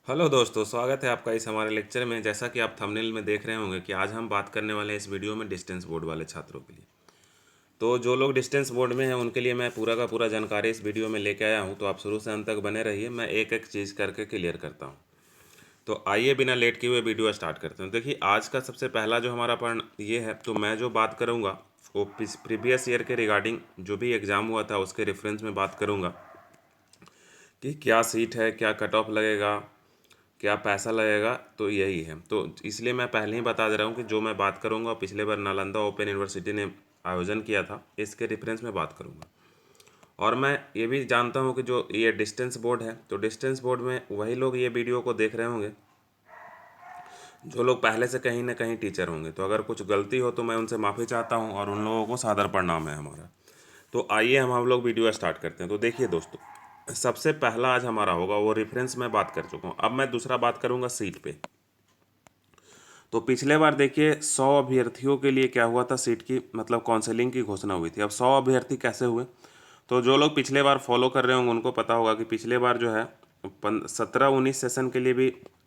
Hello दोस्तों, स्वागत है आपका इस हमारे लेक्चर में। जैसा कि आप थंबनेल में देख रहे होंगे कि आज हम बात करने वाले हैं इस वीडियो में डिस्टेंस बोर्ड वाले छात्रों के लिए। तो जो लोग डिस्टेंस बोर्ड में हैं उनके लिए मैं पूरा का पूरा जानकारी इस वीडियो में लेके आया हूं, तो आप शुरू से अंत तक बने रहिए। मैं एक एक चीज़ करके क्लियर करता हूं। तो आइए बिना लेट किए हुए वीडियो स्टार्ट करते हैं। देखिए, आज का सबसे पहला जो हमारा पॉइंट ये है, तो मैं जो बात करूँगा वो प्रीवियस ईयर के रिगार्डिंग जो भी एग्ज़ाम हुआ था उसके रेफरेंस में बात करूँगा कि क्या सीट है, क्या कट ऑफ लगेगा, क्या पैसा लगेगा। तो यही है, तो इसलिए मैं पहले ही बता दे रहा हूँ कि जो मैं बात करूँगा पिछले बार नालंदा ओपन यूनिवर्सिटी ने आयोजन किया था, इसके रेफरेंस में बात करूँगा। और मैं ये भी जानता हूँ कि जो ये डिस्टेंस बोर्ड है, तो डिस्टेंस बोर्ड में वही लोग ये वीडियो को देख रहे होंगे जो लोग पहले से कहीं ना कहीं टीचर होंगे। तो अगर कुछ गलती हो तो मैं उनसे माफ़ी चाहता हूँ और उन लोगों को सादर प्रणाम है हमारा। तो आइए हम लोग वीडियो स्टार्ट करते हैं। तो देखिए दोस्तों, सबसे पहला आज हमारा होगा वो रेफरेंस मैं बात कर चुका हूँ। अब मैं दूसरा बात करूँगा सीट पे। तो पिछले बार देखिए 100 अभ्यर्थियों के लिए क्या हुआ था, सीट की मतलब काउंसलिंग की घोषणा हुई थी। अब 100 अभ्यर्थी कैसे हुए, तो जो लोग पिछले बार फॉलो कर रहे होंगे उनको पता होगा कि पिछले बार जो है 17-19 सेशन के लिए भी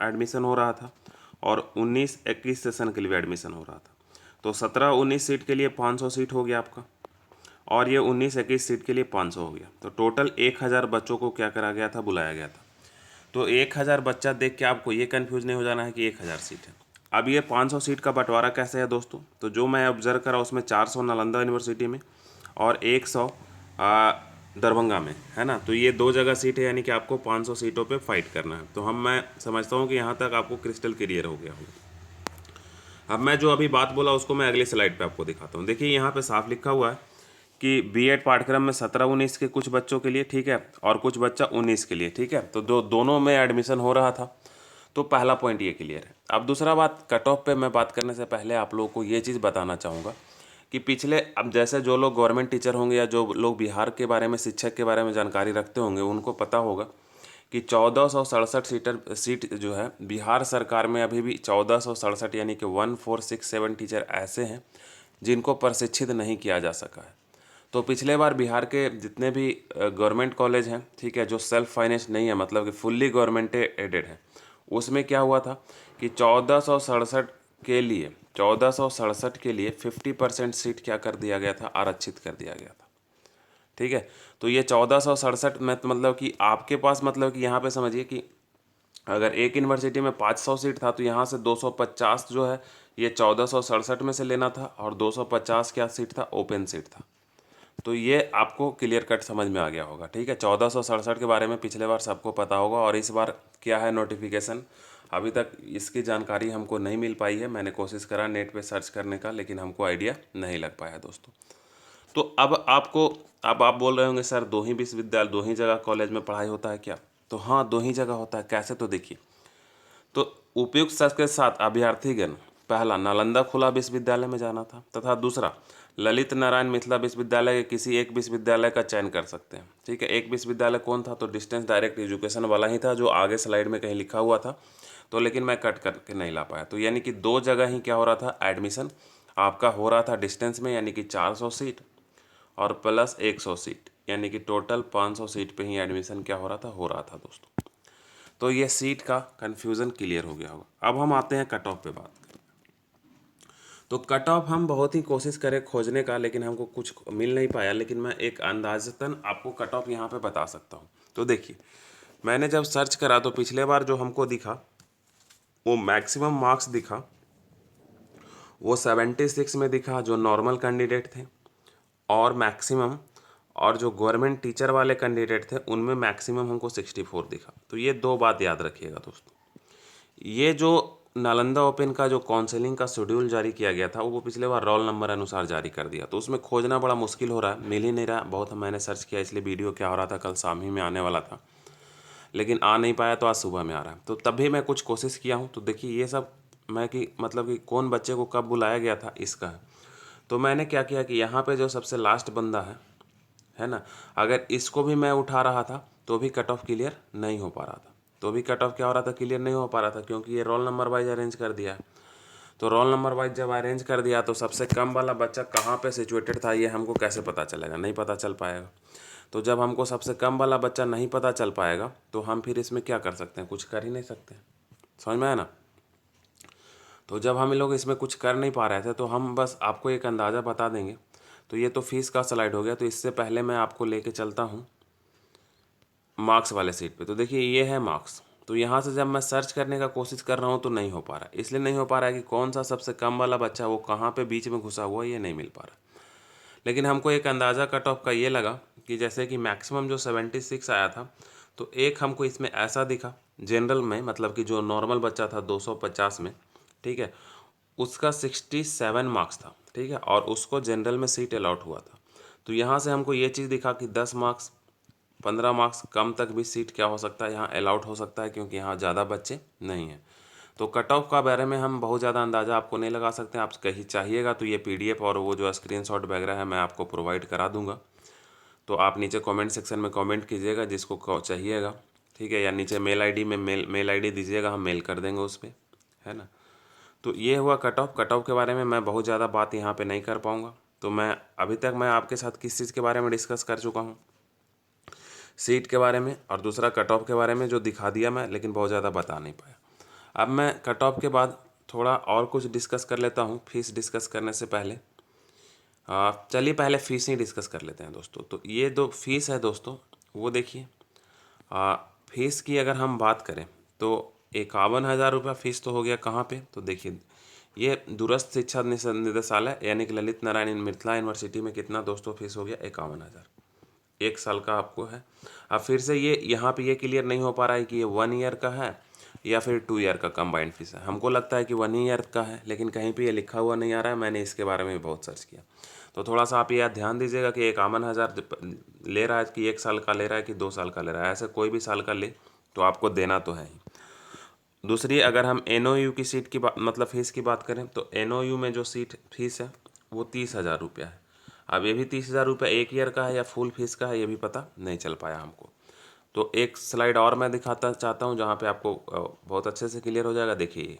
एडमिशन हो रहा था और 19-21 सेशन के लिए भी एडमिशन हो रहा था। तो 17-19 सीट के लिए 500 सीट हो गया आपका, और ये 19-21 सीट के लिए 500 हो गया। तो टोटल 1000 बच्चों को क्या करा गया था, बुलाया गया था। तो 1000 बच्चा देख के आपको ये कन्फ्यूज नहीं हो जाना है कि 1000 सीट है। अब ये 500 सीट का बंटवारा कैसे है दोस्तों, तो जो मैं ऑब्जर्व करा उसमें 400 नालंदा यूनिवर्सिटी में और 100 दरभंगा में है ना। तो ये दो जगह सीट है, यानी कि आपको 500 सीटों पे फाइट करना है। तो मैं समझता हूँ कि यहाँ तक आपको क्रिस्टल क्लियर हो गया होगा। अब मैं जो अभी बात बोला उसको मैं अगली स्लाइड पे आपको दिखाता हूँ। देखिए यहाँ पे साफ लिखा हुआ है कि बीएड पाठ्यक्रम में 17-19 के कुछ बच्चों के लिए, ठीक है, और कुछ बच्चा 19 के लिए, ठीक है। तो दोनों में एडमिशन हो रहा था। तो पहला पॉइंट ये क्लियर है। अब दूसरा बात, कट ऑफ पे मैं बात करने से पहले आप लोगों को ये चीज़ बताना चाहूँगा कि पिछले, अब जैसे जो लोग गवर्नमेंट टीचर होंगे या जो लोग बिहार के बारे में, शिक्षक के बारे में जानकारी रखते होंगे, उनको पता होगा कि 1467 सीट जो है बिहार सरकार में अभी भी 1467 यानी कि 1467 टीचर ऐसे हैं जिनको प्रशिक्षित नहीं किया जा सका है। तो पिछले बार बिहार के जितने भी गवर्नमेंट कॉलेज हैं, ठीक है, जो सेल्फ फाइनेंस नहीं है, मतलब कि फुल्ली गवर्नमेंट एडेड है, उसमें क्या हुआ था कि 1467 के लिए 50% सीट क्या कर दिया गया था, आरक्षित कर दिया गया था। ठीक है, तो ये 1467 में तो मतलब कि आपके पास, मतलब कि यहाँ पे समझिए कि अगर एक यूनिवर्सिटी में 500 सीट था तो यहाँ से 250 जो है ये 1467 में से लेना था, और 250 क्या सीट था, ओपन सीट था। तो ये आपको क्लियर कट समझ में आ गया होगा। ठीक है, 1467 के बारे में पिछले बार सबको पता होगा, और इस बार क्या है नोटिफिकेशन, अभी तक इसकी जानकारी हमको नहीं मिल पाई है। मैंने कोशिश करा नेट पे सर्च करने का, लेकिन हमको आइडिया नहीं लग पाया दोस्तों। तो अब आप बोल रहे होंगे सर, दो ही विश्वविद्यालय, दो ही जगह कॉलेज में पढ़ाई होता है क्या? तो हाँ, दो ही जगह होता है। कैसे, तो देखिए, तो उपयुक्त शर्त के साथ अभ्यर्थीगण पहला नालंदा खुला विश्वविद्यालय में जाना था, तथा दूसरा ललित नारायण मिथिला विश्वविद्यालय के किसी एक विश्वविद्यालय का चयन कर सकते हैं। ठीक है, एक विश्वविद्यालय कौन था, तो डिस्टेंस डायरेक्ट एजुकेशन वाला ही था, जो आगे स्लाइड में कहीं लिखा हुआ था, तो लेकिन मैं कट करके नहीं ला पाया। तो यानी कि दो जगह ही क्या हो रहा था, एडमिशन आपका हो रहा था डिस्टेंस में, यानी कि 400 सीट और प्लस 100 सीट, यानी कि टोटल 500 सीट पे ही एडमिशन क्या हो रहा था दोस्तों। तो ये सीट का कन्फ्यूज़न क्लियर हो गया होगा। अब हम आते हैं कट ऑफ पे बात करें। तो कट ऑफ हम बहुत ही कोशिश करें खोजने का, लेकिन हमको कुछ मिल नहीं पाया, लेकिन मैं एक अंदाजतन आपको कट ऑफ यहाँ पे बता सकता हूँ। तो देखिए, मैंने जब सर्च करा तो पिछले बार जो हमको दिखा वो मैक्सिमम मार्क्स दिखा वो 76 में दिखा, जो नॉर्मल कैंडिडेट थे, और मैक्सिमम, और जो गवर्नमेंट टीचर वाले कैंडिडेट थे उनमें मैक्सिमम हमको 64 दिखा। तो ये दो बात याद रखिएगा दोस्तों। ये जो नालंदा ओपन का जो काउंसलिंग का शेड्यूल जारी किया गया था वो पिछले बार रोल नंबर अनुसार जारी कर दिया, तो उसमें खोजना बड़ा मुश्किल हो रहा है, मिल ही नहीं रहा। बहुत मैंने सर्च किया, इसलिए वीडियो क्या हो रहा था, कल शाम ही में आने वाला था, लेकिन आ नहीं पाया, तो आज सुबह में आ रहा है। तो तब भी मैं कुछ कोशिश किया हूँ। तो देखिए, ये सब मैं कि मतलब कि कौन बच्चे को कब बुलाया गया था इसका है। तो मैंने क्या किया कि यहाँ पे जो सबसे लास्ट बंदा है ना, अगर इसको भी मैं उठा रहा था तो भी कट ऑफ क्लियर नहीं हो पा रहा था। तो भी कट ऑफ क्या हो रहा था, क्लियर नहीं हो पा रहा था, क्योंकि ये रोल नंबर वाइज अरेंज कर दिया है। तो रोल नंबर वाइज जब अरेंज कर दिया तो सबसे कम वाला बच्चा कहाँ पे सिचुएटेड था ये हमको कैसे पता चलेगा, नहीं पता चल पाएगा। तो जब हमको सबसे कम वाला बच्चा नहीं पता चल पाएगा तो हम फिर इसमें क्या कर सकते हैं, कुछ कर ही नहीं सकते। समझ में आया ना। तो जब हम लोग इसमें कुछ कर नहीं पा रहे थे तो हम बस आपको एक अंदाज़ा बता देंगे। तो ये तो फीस का स्लाइड हो गया। तो इससे पहले मैं आपको लेके चलता हूँ मार्क्स वाले सीट पे। तो देखिए ये है मार्क्स। तो यहाँ से जब मैं सर्च करने का कोशिश कर रहा हूँ तो नहीं हो पा रहा है। इसलिए नहीं हो पा रहा है कि कौन सा सबसे कम वाला बच्चा वो कहाँ पे बीच में घुसा हुआ, ये नहीं मिल पा रहा। लेकिन हमको एक अंदाज़ा कट ऑफ का ये लगा कि जैसे कि मैक्सिमम जो 76 आया था, तो एक हमको इसमें ऐसा दिखा जनरल में, मतलब कि जो नॉर्मल बच्चा था 250 में, ठीक है, उसका 67 मार्क्स था, ठीक है, और उसको जनरल में सीट अलॉट हुआ था। तो यहाँ से हमको ये चीज़ दिखा कि 10 मार्क्स 15 मार्क्स कम तक भी सीट क्या हो सकता है, यहाँ अलॉट हो सकता है, क्योंकि यहाँ ज़्यादा बच्चे नहीं हैं। तो कट ऑफ का बारे में हम बहुत ज़्यादा अंदाज़ा आपको नहीं लगा सकते हैं। आप कहीं चाहिएगा तो ये PDF और वो जो स्क्रीनशॉट वगैरह है मैं आपको प्रोवाइड करा दूंगा। तो आप नीचे कमेंट सेक्शन में कमेंट कीजिएगा जिसको चाहिएगा, ठीक है, या नीचे मेल आईडी में मेल आईडी दीजिएगा, हम मेल कर देंगे उस पर, है ना। तो ये हुआ कट ऑफ। कट ऑफ के बारे में मैं बहुत ज़्यादा बात यहाँ पे नहीं कर पाऊँगा। तो मैं अभी तक मैं आपके साथ किस चीज़ के बारे में डिस्कस कर चुका हूँ, सीट के बारे में और दूसरा कट ऑफ के बारे में, जो दिखा दिया मैं, लेकिन बहुत ज़्यादा बता नहीं पाया। अब मैं कट ऑफ के बाद थोड़ा और कुछ डिस्कस कर लेता हूँ फीस डिस्कस करने से पहले। चलिए पहले फ़ीस ही डिस्कस कर लेते हैं दोस्तों। तो ये दो फीस है दोस्तों, वो देखिए। फीस की अगर हम बात करें तो 51,000 रुपया फ़ीस तो हो गया। कहाँ पे, तो देखिए ये दूरस्थ शिक्षा निदेशालय यानी कि ललित नारायण मिथिला यूनिवर्सिटी में कितना दोस्तों फीस हो गया, 51,000, 1 साल का आपको है। अब फिर से ये यहाँ पे ये क्लियर नहीं हो पा रहा है कि ये 1 ईयर का है या फिर 2 ईयर का कंबाइंड फीस है। हमको लगता है कि 1 ईयर का है, लेकिन कहीं पे ये लिखा हुआ नहीं आ रहा है। मैंने इसके बारे में बहुत सर्च किया। तो थोड़ा सा आप ये ध्यान दीजिएगा कि 51,000 ले रहा है कि 1 साल का ले रहा है कि 2 साल का ले रहा है। ऐसे कोई भी साल का ले तो आपको देना तो है ही। दूसरी, अगर हम NOU की सीट की मतलब फ़ीस की बात करें तो NOU में जो सीट फीस है वो 30,000 रुपया है। अब ये भी 30,000 रुपया 1 ईयर का है या फुल फीस का है, ये भी पता नहीं चल पाया हमको। तो एक स्लाइड और मैं दिखाता चाहता हूँ जहाँ पे आपको बहुत अच्छे से क्लियर हो जाएगा। देखिए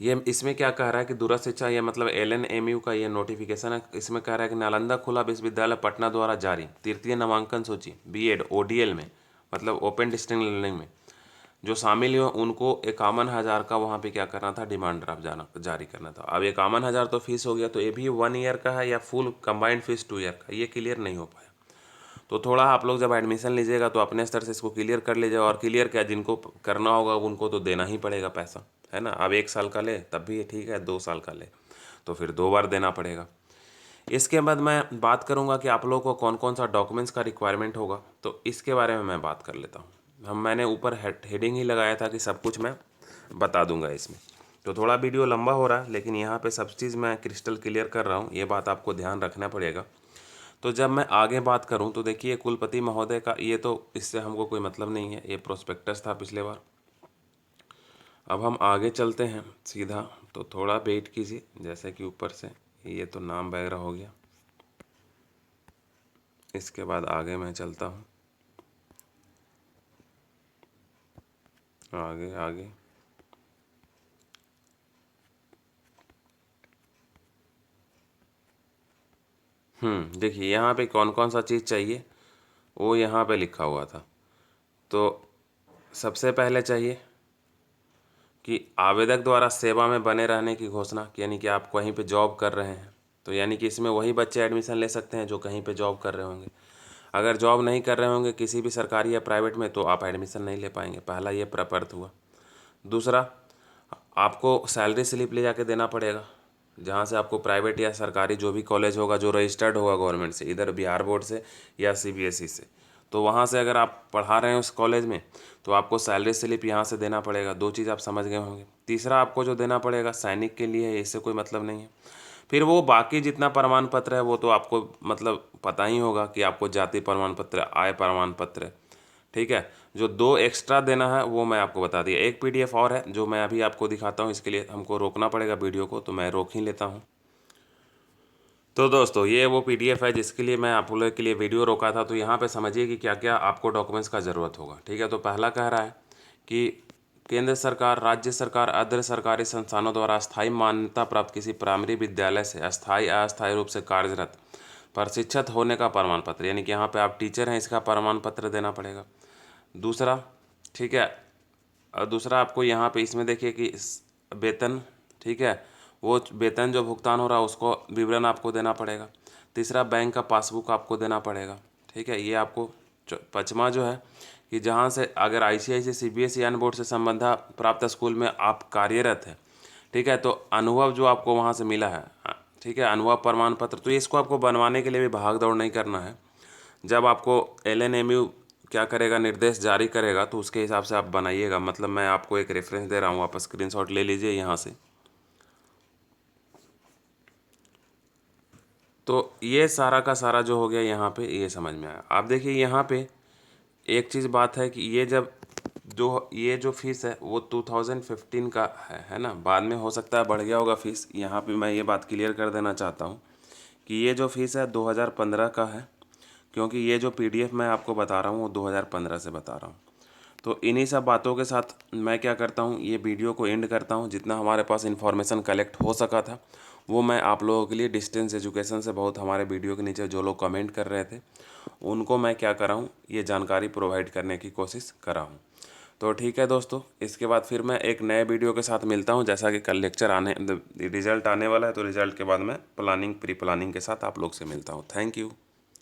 ये इसमें क्या कह रहा है कि दूरस्थ शिक्षा, ये मतलब LNMU का ये नोटिफिकेशन है। इसमें कह रहा है कि नालंदा खुला विश्वविद्यालय पटना द्वारा जारी तृतीय नामांकन सूची BEd ODL में, मतलब ओपन डिस्टेंस लर्निंग में जो शामिल हो उनको 51,000 का वहाँ पे क्या करना था, डिमांड ड्राफ्ट जारी करना था। अब 51,000 तो फीस हो गया, तो ये भी 1 ईयर का है या फुल कंबाइंड फीस 2 ईयर का, ये क्लियर नहीं हो पाया। तो थोड़ा आप लोग जब एडमिशन लीजिएगा तो अपने स्तर से इसको क्लियर कर लीजिएगा। और क्लियर क्या, जिनको करना होगा उनको तो देना ही पड़ेगा पैसा, है ना। अब 1 साल का ले तब भी ठीक है, 2 साल का ले तो फिर 2 बार देना पड़ेगा। इसके बाद मैं बात करूंगा कि आप लोगों को कौन कौन सा डॉक्यूमेंट्स का रिक्वायरमेंट होगा, तो इसके बारे में मैं बात कर लेता हूँ। मैंने ऊपर हेडिंग ही लगाया था कि सब कुछ मैं बता दूंगा इसमें। तो थोड़ा वीडियो लंबा हो रहा है, लेकिन यहाँ पे सब चीज़ मैं क्रिस्टल क्लियर कर रहा हूँ, ये बात आपको ध्यान रखना पड़ेगा। तो जब मैं आगे बात करूं तो देखिए कुलपति महोदय का ये तो इससे हमको कोई मतलब नहीं है, ये प्रोस्पेक्टस था पिछले बार। अब हम आगे चलते हैं सीधा, तो थोड़ा वेट कीजिए। जैसे कि ऊपर से ये तो नाम वगैरह हो गया, इसके बाद आगे मैं चलता हूँ, आगे आगे। देखिए यहाँ पे कौन कौन सा चीज़ चाहिए वो यहाँ पे लिखा हुआ था। तो सबसे पहले चाहिए कि आवेदक द्वारा सेवा में बने रहने की घोषणा, यानी कि आप कहीं पे जॉब कर रहे हैं, तो यानी कि इसमें वही बच्चे एडमिशन ले सकते हैं जो कहीं पे जॉब कर रहे होंगे। अगर जॉब नहीं कर रहे होंगे किसी भी सरकारी या प्राइवेट में तो आप एडमिशन नहीं ले पाएंगे। पहला ये प्रपर्थ हुआ। दूसरा, आपको सैलरी स्लिप ले जाके देना पड़ेगा, जहाँ से आपको प्राइवेट या सरकारी जो भी कॉलेज होगा जो रजिस्टर्ड होगा गवर्नमेंट से, इधर बिहार बोर्ड से या CBSE से, तो वहाँ से अगर आप पढ़ा रहे हैं उस कॉलेज में तो आपको सैलरी स्लिप यहाँ से देना पड़ेगा। 2 चीज़ आप समझ गए होंगे। तीसरा, आपको जो देना पड़ेगा सैनिक के लिए है, इससे कोई मतलब नहीं है। फिर वो बाकी जितना प्रमाण पत्र है वो तो आपको मतलब पता ही होगा कि आपको जाति प्रमाण पत्र, आय प्रमाण पत्र, ठीक है। जो 2 एक्स्ट्रा देना है वो मैं आपको बता दिया। एक PDF और है जो मैं अभी आपको दिखाता हूँ, इसके लिए हमको रोकना पड़ेगा वीडियो को, तो मैं रोक ही लेता हूँ। तो दोस्तों ये वो PDF है जिसके लिए मैं आप लोगों के लिए वीडियो रोका था। तो यहाँ पे समझिए कि क्या क्या आपको डॉक्यूमेंट्स का ज़रूरत होगा, ठीक है। तो पहला कह रहा है कि केंद्र सरकार, राज्य सरकार, अर्ध सरकारी संस्थानों द्वारा स्थायी मान्यता प्राप्त किसी प्राइमरी विद्यालय से स्थायी अस्थायी रूप से कार्यरत प्रशिक्षित होने का प्रमाण पत्र, यानी कि यहाँ पे आप टीचर हैं इसका प्रमाण पत्र देना पड़ेगा। दूसरा, ठीक है, और दूसरा आपको यहाँ पे इसमें देखिए कि वेतन, ठीक है, वो वेतन जो भुगतान हो रहा है उसको विवरण आपको देना पड़ेगा। तीसरा, बैंक का पासबुक आपको देना पड़ेगा, ठीक है, ये आपको। पाँचवा जो है कि जहाँ से अगर ICICI CBSE अन्य बोर्ड से संबंध प्राप्त स्कूल में आप कार्यरत है, ठीक है, तो अनुभव जो आपको वहाँ से मिला है, ठीक है, अनुभव प्रमाण पत्र, तो इसको आपको बनवाने के लिए भी भाग दौड़ नहीं करना है। जब आपको LNMU क्या करेगा, निर्देश जारी करेगा, तो उसके हिसाब से आप बनाइएगा। मतलब मैं आपको एक रेफरेंस दे रहा हूँ, आप स्क्रीनशॉट ले लीजिए यहाँ से। तो ये सारा का सारा जो हो गया यहाँ पे, ये समझ में आया। आप देखिए यहाँ पे एक चीज़ बात है कि ये जो फीस है वो 2015 का है ना। बाद में हो सकता है बढ़ गया होगा फीस। यहाँ पे मैं ये बात क्लियर कर देना चाहता हूँ कि ये जो फीस है 2015 का है, क्योंकि ये जो PDF मैं आपको बता रहा हूँ वो 2015 से बता रहा हूँ। तो इन्हीं सब बातों के साथ मैं क्या करता हूँ, ये वीडियो को एंड करता हूँ। जितना हमारे पास इन्फॉर्मेशन कलेक्ट हो सका था वो मैं आप लोगों के लिए डिस्टेंस एजुकेशन से, बहुत हमारे वीडियो के नीचे जो लोग कमेंट कर रहे थे उनको मैं क्या कर रहा हूँ, ये जानकारी प्रोवाइड करने की कोशिश कर रहा हूँ। तो ठीक है दोस्तों, इसके बाद फिर मैं एक नए वीडियो के साथ मिलता हूँ। जैसा कि कल रिजल्ट आने वाला है, तो रिजल्ट के बाद मैं प्री प्लानिंग के साथ आप लोग से मिलता हूँ। Thank you.